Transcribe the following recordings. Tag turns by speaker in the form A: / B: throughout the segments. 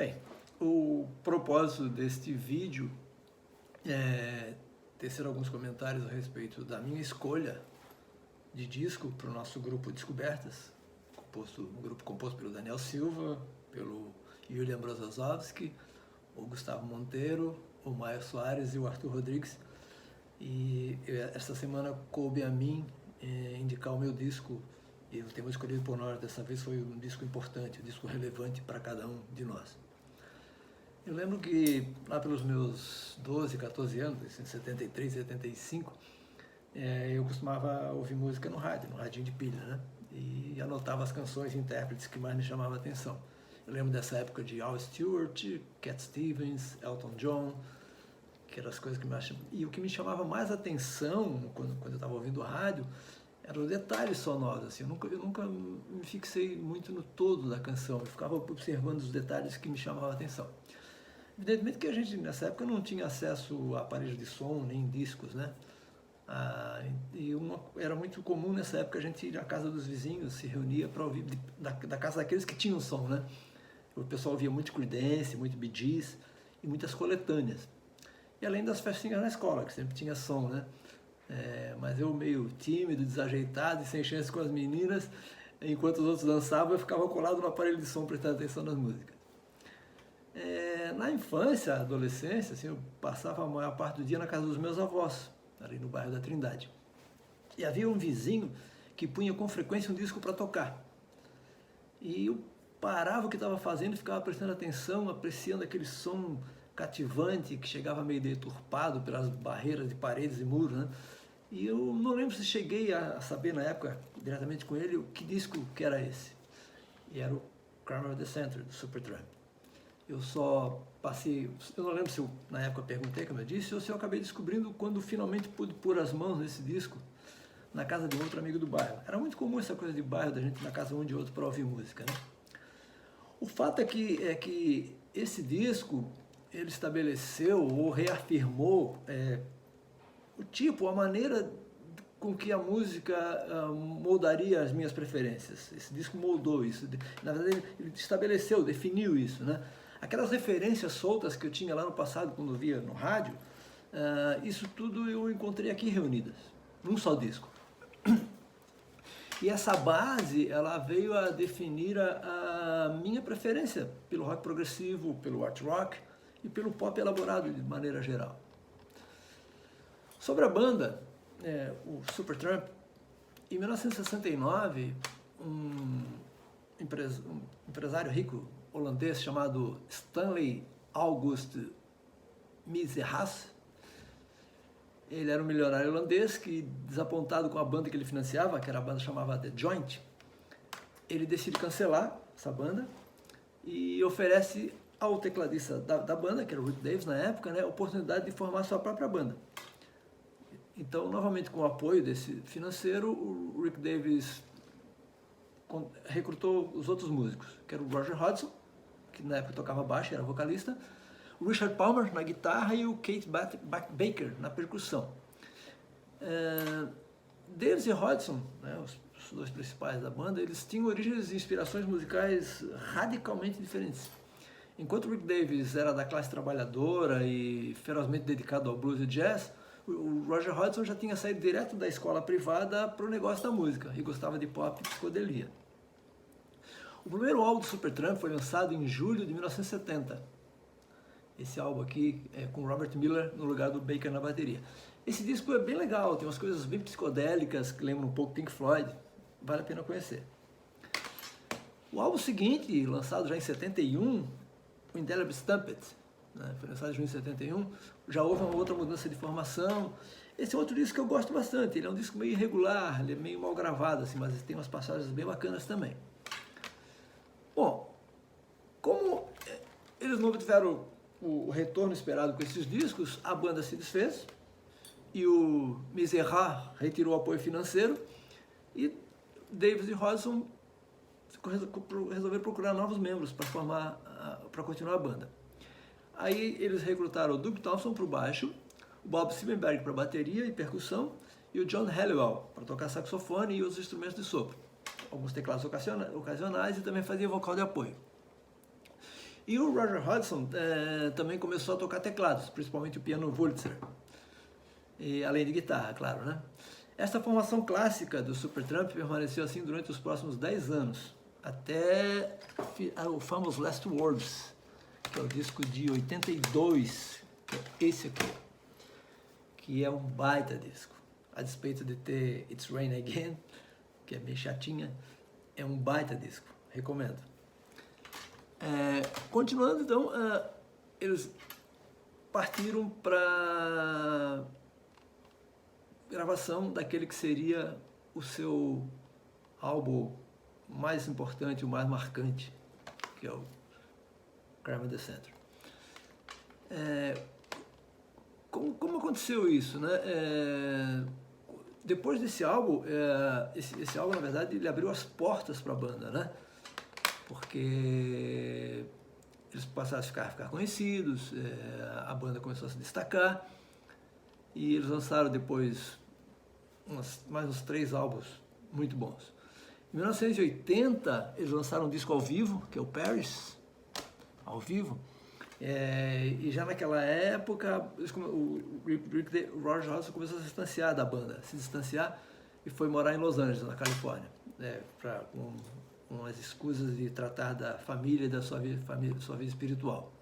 A: Bem, o propósito deste vídeo é tecer alguns comentários a respeito da minha escolha de disco para o nosso grupo Descobertas, um grupo composto pelo Daniel Silva, pelo Julian Brozozowski, o Gustavo Monteiro, o Maio Soares e o Arthur Rodrigues. E essa semana coube a mim indicar o meu disco, e o tema escolhido por nós dessa vez foi um disco importante, um disco relevante para cada um de nós. Eu lembro que lá pelos meus 12, 14 anos, em 73, 75, eu costumava ouvir música no rádio, no radinho de pilha, né? E anotava as canções e intérpretes que mais me chamavam a atenção. Eu lembro dessa época de Al Stewart, Cat Stevens, Elton John, que eram as coisas que me chamavam. E o que me chamava mais atenção quando eu estava ouvindo rádio eram os detalhes sonoros. Assim. Eu nunca me fixei muito no todo da canção, eu ficava observando os detalhes que me chamavam a atenção. Evidentemente que a gente nessa época não tinha acesso a aparelhos de som, nem discos, né? Era muito comum nessa época a gente ir à casa dos vizinhos, se reunia para ouvir da casa daqueles que tinham som, né? O pessoal ouvia muito Creedence, muito Bee Gees e muitas coletâneas. E além das festinhas na escola, que sempre tinha som, né? Mas eu meio tímido, desajeitado e sem chance com as meninas, enquanto os outros dançavam, eu ficava colado no aparelho de som prestando atenção nas músicas. Na infância, adolescência, assim, eu passava a maior parte do dia na casa dos meus avós, ali no bairro da Trindade. E havia um vizinho que punha com frequência um disco para tocar. E eu parava o que estava fazendo e ficava prestando atenção, apreciando aquele som cativante que chegava meio deturpado pelas barreiras de paredes e muros, né? E eu não lembro se cheguei a saber na época, diretamente com ele, que disco que era esse. E era o Crime of the Century, do Supertramp. Eu só passei, eu não lembro se eu na época perguntei, como eu disse, ou se eu acabei descobrindo quando finalmente pude pôr as mãos nesse disco na casa de um outro amigo do bairro. Era muito comum essa coisa de bairro, da gente ir na casa um de outro para ouvir música, né? O fato é que esse disco, ele estabeleceu ou reafirmou o tipo, a maneira com que a música moldaria as minhas preferências. Esse disco moldou isso. Na verdade, ele estabeleceu, definiu isso, né? Aquelas referências soltas que eu tinha lá no passado, quando eu via no rádio, isso tudo eu encontrei aqui reunidas, num só disco. E essa base, ela veio a definir a minha preferência pelo rock progressivo, pelo art rock e pelo pop elaborado de maneira geral. Sobre a banda, o Supertramp, em 1969, um empresário rico holandês chamado Stanley August Miseras, ele era um milionário holandês que, desapontado com a banda que ele financiava, que era a banda chamada The Joint, ele decide cancelar essa banda e oferece ao tecladista da banda, que era o Rick Davies na época, né, a oportunidade de formar sua própria banda. Então, novamente, com o apoio desse financeiro, o Rick Davies recrutou os outros músicos, que era o Roger Hodgson, que na época tocava baixo, era vocalista, o Richard Palmer na guitarra e o Keith Baker na percussão. Davies e Hodgson, né, os dois principais da banda, eles tinham origens e inspirações musicais radicalmente diferentes. Enquanto o Rick Davies era da classe trabalhadora e ferozmente dedicado ao blues e jazz, o Roger Hodgson já tinha saído direto da escola privada para o negócio da música e gostava de pop e psicodelia. O primeiro álbum do Supertramp foi lançado em julho de 1970. Esse álbum aqui é com Robert Miller no lugar do Baker na bateria. Esse disco é bem legal, tem umas coisas bem psicodélicas que lembram um pouco Pink Floyd, vale a pena conhecer. O álbum seguinte, lançado já em 71, o Indelible Stampede, né, foi lançado em junho de 71, já houve uma outra mudança de formação. Esse é outro disco que eu gosto bastante, ele é um disco meio irregular, ele é meio mal gravado, assim, mas tem umas passagens bem bacanas também. Bom, como eles não tiveram o retorno esperado com esses discos, a banda se desfez e o Miseras retirou o apoio financeiro e Davies e Hodgson resolveram procurar novos membros para continuar a banda. Aí eles recrutaram o Duke Thompson para o baixo, o Bob Siebenberg para bateria e percussão e o John Helliwell para tocar saxofone e outros instrumentos de sopro. Alguns teclados ocasionais e também fazia vocal de apoio. E o Roger Hodgson também começou a tocar teclados, principalmente o piano Wurlitzer, e, além de guitarra, claro, né? Esta formação clássica do Supertramp permaneceu assim durante os próximos 10 anos, até o Famous Last Words, que é o disco de 82, que é esse aqui, que é um baita disco. A despeito de ter It's Rain Again, que é bem chatinha, é um baita disco, recomendo. Continuando então, eles partiram para gravação daquele que seria o seu álbum mais importante, o mais marcante, que é o Crime at the Center. Como aconteceu isso, né? Depois desse álbum, esse álbum, na verdade, ele abriu as portas para a banda, né? Porque eles passaram a ficar conhecidos, a banda começou a se destacar, e eles lançaram depois mais uns 3 álbuns muito bons. Em 1980, eles lançaram um disco ao vivo, que é o Paris, ao vivo, e já naquela época o Roger Hodgson começou a se distanciar da banda, e foi morar em Los Angeles, na Califórnia, com as escusas de tratar da família e da sua vida espiritual.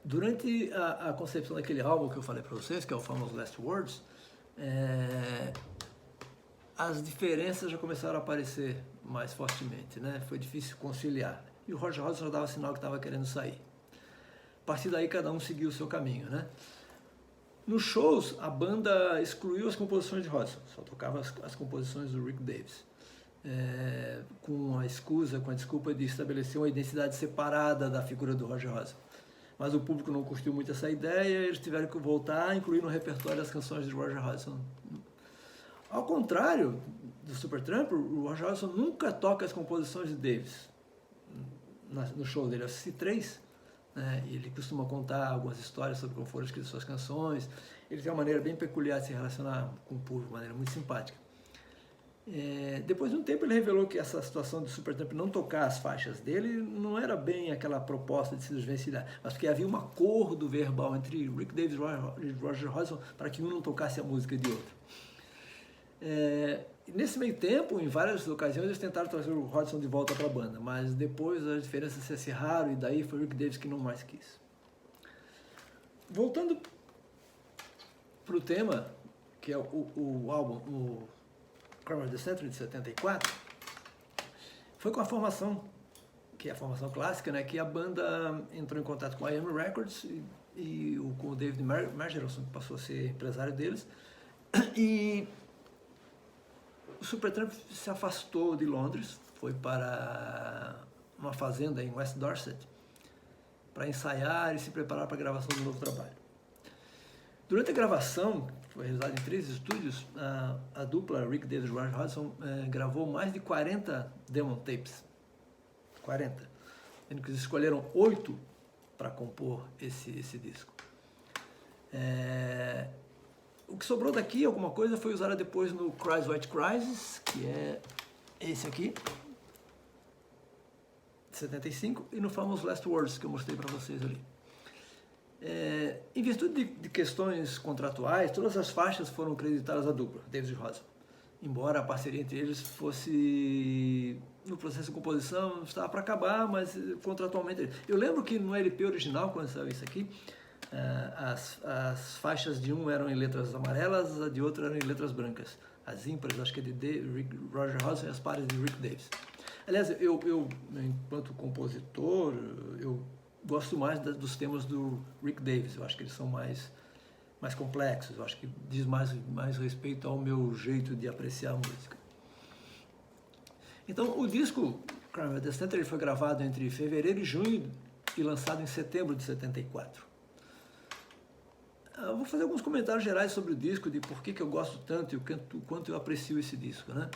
A: Durante a concepção daquele álbum que eu falei para vocês, que é o Famous Last Words, as diferenças já começaram a aparecer mais fortemente, né? Foi difícil conciliar. E o Roger Hodgson já dava sinal que estava querendo sair. A partir daí, cada um seguiu o seu caminho, né? Nos shows, a banda excluiu as composições de Hodgson, só tocava as composições do Rick Davies, com a desculpa de estabelecer uma identidade separada da figura do Roger Hodgson. Mas o público não curtiu muito essa ideia, eles tiveram que voltar a incluir no repertório as canções de Roger Hodgson. Ao contrário do Supertramp, o Roger Hodgson nunca toca as composições de Davies no show dele. Eu assisti 3, né? E ele costuma contar algumas histórias sobre como foram escritas suas canções. Ele tem uma maneira bem peculiar de se relacionar com o público, uma maneira muito simpática. Depois de um tempo ele revelou que essa situação do Supertramp não tocar as faixas dele não era bem aquela proposta de se desvencilhar, mas porque havia um acordo verbal entre Rick Davies e Roger Hodgson para que um não tocasse a música de outro. Nesse meio tempo, em várias ocasiões, eles tentaram trazer o Hodgson de volta para a banda, mas depois as diferenças se acirraram e daí foi o Rick Davies que não mais quis. Voltando para o tema, que é o álbum, o Crime at the Center, de 74, foi com a formação, que é a formação clássica, né, que a banda entrou em contato com a AM Records e com o David Margerson, que passou a ser empresário deles, e o Supertramp se afastou de Londres, foi para uma fazenda em West Dorset para ensaiar e se preparar para a gravação do novo trabalho. Durante a gravação, que foi realizada em 3 estúdios, a dupla Rick Davies e Roger Hodgson gravou mais de 40 demo tapes. 40. Sendo que eles escolheram 8 para compor esse disco. O que sobrou daqui, alguma coisa, foi usada depois no Cries White Crisis, que é esse aqui, de 75, e no Famous Last Words, que eu mostrei para vocês ali. Em virtude de questões contratuais, todas as faixas foram creditadas à dupla, Davies e Hodgson. Embora a parceria entre eles fosse, no processo de composição, estava para acabar, mas contratualmente... Eu lembro que no LP original, quando saiu isso aqui, as faixas de um eram em letras amarelas, a de outro eram em letras brancas. As ímpares, acho que é de Roger Hodgson, e as pares de Rick Davies. Aliás, eu enquanto compositor, eu gosto mais dos temas do Rick Davies. Eu acho que eles são mais complexos. Eu acho que diz mais respeito ao meu jeito de apreciar a música. Então, o disco Crime at the Center ele foi gravado entre fevereiro e junho e lançado em setembro de 74. Eu vou fazer alguns comentários gerais sobre o disco, de por que eu gosto tanto e o quanto eu aprecio esse disco, né?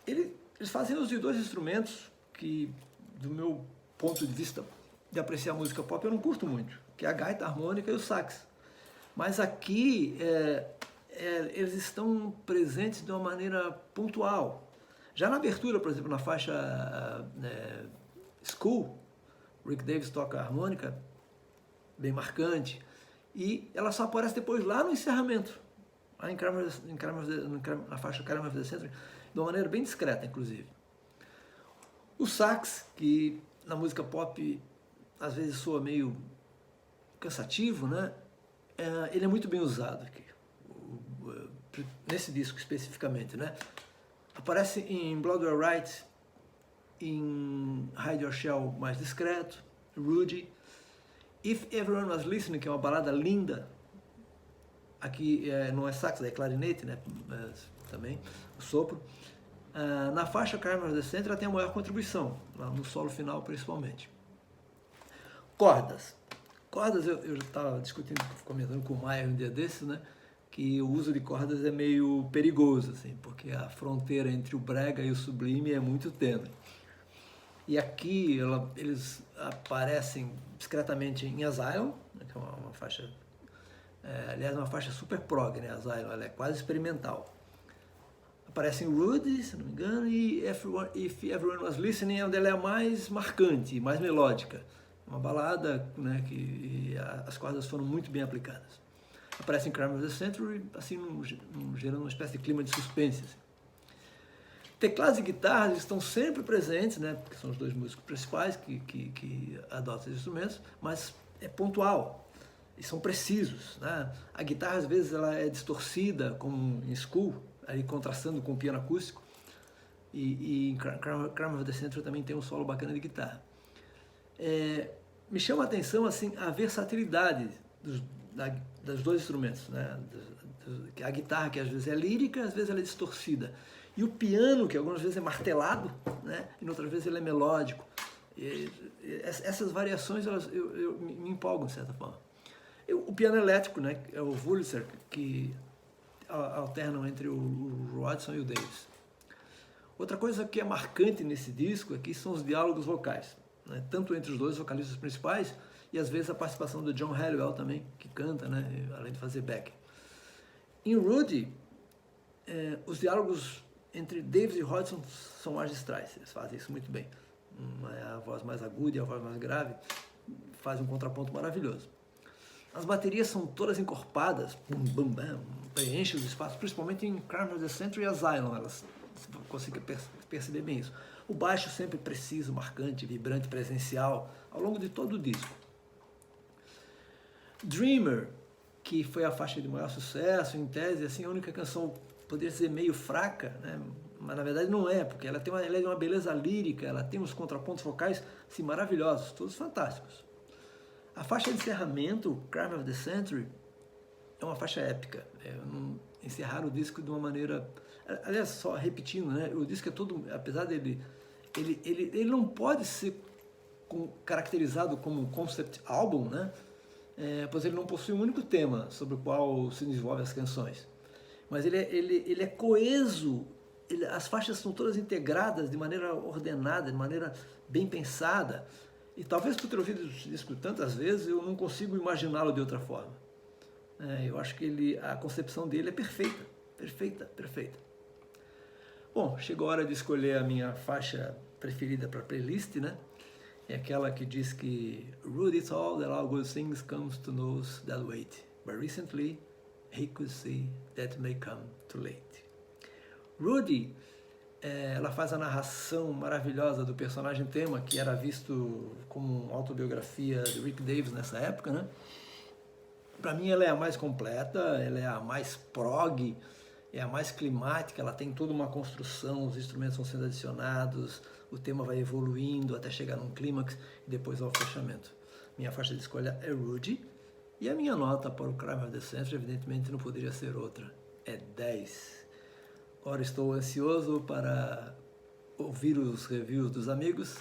A: Eles fazem uso de 2 instrumentos que, do meu ponto de vista de apreciar música pop, eu não curto muito, que é a gaita harmônica e o sax. Mas aqui eles estão presentes de uma maneira pontual. Já na abertura, por exemplo, na faixa School, Rick Davies toca a harmônica, bem marcante, e ela só aparece depois lá no encerramento, lá na faixa Crime of the Century, de uma maneira bem discreta, inclusive. O sax, que na música pop às vezes soa meio cansativo, né? Ele é muito bem usado aqui, nesse disco especificamente, né? Aparece em Blood Will Right, em Hide Your Shell mais discreto, Rudy, If Everyone Was Listening, que é uma balada linda, aqui não é sax, é clarinete, né? Também, o sopro. Na faixa Crime of the Century ela tem a maior contribuição, lá no solo final principalmente. Cordas. Cordas, eu já estava discutindo, comentando com o Maia um dia desses, né? Que o uso de cordas é meio perigoso, assim, porque a fronteira entre o brega e o sublime é muito tênue. E aqui eles aparecem discretamente em Asylum, né, que é uma faixa, aliás, uma faixa super prog, né? Asylum, ela é quase experimental. Aparece em Rudy, se não me engano, e If Everyone Was Listening, onde ela é mais marcante, mais melódica. Uma balada, né, que as cordas foram muito bem aplicadas. Aparece em Crime of the Century, assim, gerando uma espécie de clima de suspense. Assim. Teclados e guitarras estão sempre presentes, né, porque são os dois músicos principais que adotam esses instrumentos, mas é pontual, e são precisos. Né? A guitarra, às vezes, ela é distorcida, como em School, ali contrastando com o piano acústico, e em Crime of the Century também tem um solo bacana de guitarra. Me chama a atenção assim, a versatilidade dos dois instrumentos, né? A guitarra, que às vezes é lírica, às vezes ela é distorcida, e o piano, que algumas vezes é martelado, né? E outras vezes ele é melódico. Essas variações me empolgam de certa forma. O piano elétrico, né? É o Wurlitzer, que alternam entre o Rodson e o Davies. Outra coisa que é marcante nesse disco aqui são os diálogos vocais, né? Tanto entre os dois vocalistas principais e às vezes a participação do John Halliwell também, que canta, né? Além de fazer back. Em Rudy, os diálogos entre Davies e Hodgson são magistrais, eles fazem isso muito bem. A voz mais aguda e a voz mais grave fazem um contraponto maravilhoso. As baterias são todas encorpadas, bum, bum, bum, preenchem os espaços, principalmente em Crime of the Century e Asylum, elas conseguem perceber bem isso. O baixo sempre preciso, marcante, vibrante, presencial, ao longo de todo o disco. Dreamer, que foi a faixa de maior sucesso, em tese, assim, a única canção, poderia ser meio fraca, né? Mas na verdade não é, porque ela é de uma beleza lírica, ela tem uns contrapontos vocais assim, maravilhosos, todos fantásticos. A faixa de encerramento, Crime of the Century, é uma faixa épica. Encerrar o disco de uma maneira... Aliás, só repetindo, né? O disco é todo... Apesar dele... Ele não pode ser caracterizado como um concept album, né? Pois ele não possui um único tema sobre o qual se desenvolvem as canções. Mas ele é coeso, as faixas são todas integradas de maneira ordenada, de maneira bem pensada. E talvez por ter ouvido esse disco tantas vezes, eu não consigo imaginá-lo de outra forma. Eu acho que a concepção dele é perfeita, perfeita, perfeita. Bom, chegou a hora de escolher a minha faixa preferida para a playlist, né? É aquela que diz que Rudy it's all that all good things comes to knows that wait, but recently he could see that may come too late. Rudy, ela faz a narração maravilhosa do personagem tema, que era visto como uma autobiografia de Rick Davies nessa época, né? Para mim ela é a mais completa, ela é a mais prog, é a mais climática, ela tem toda uma construção, os instrumentos vão sendo adicionados, o tema vai evoluindo até chegar num clímax e depois ao fechamento. Minha faixa de escolha é Rudy, e a minha nota para o Crime of the Century, evidentemente, não poderia ser outra, é 10. Ora, estou ansioso para ouvir os reviews dos amigos,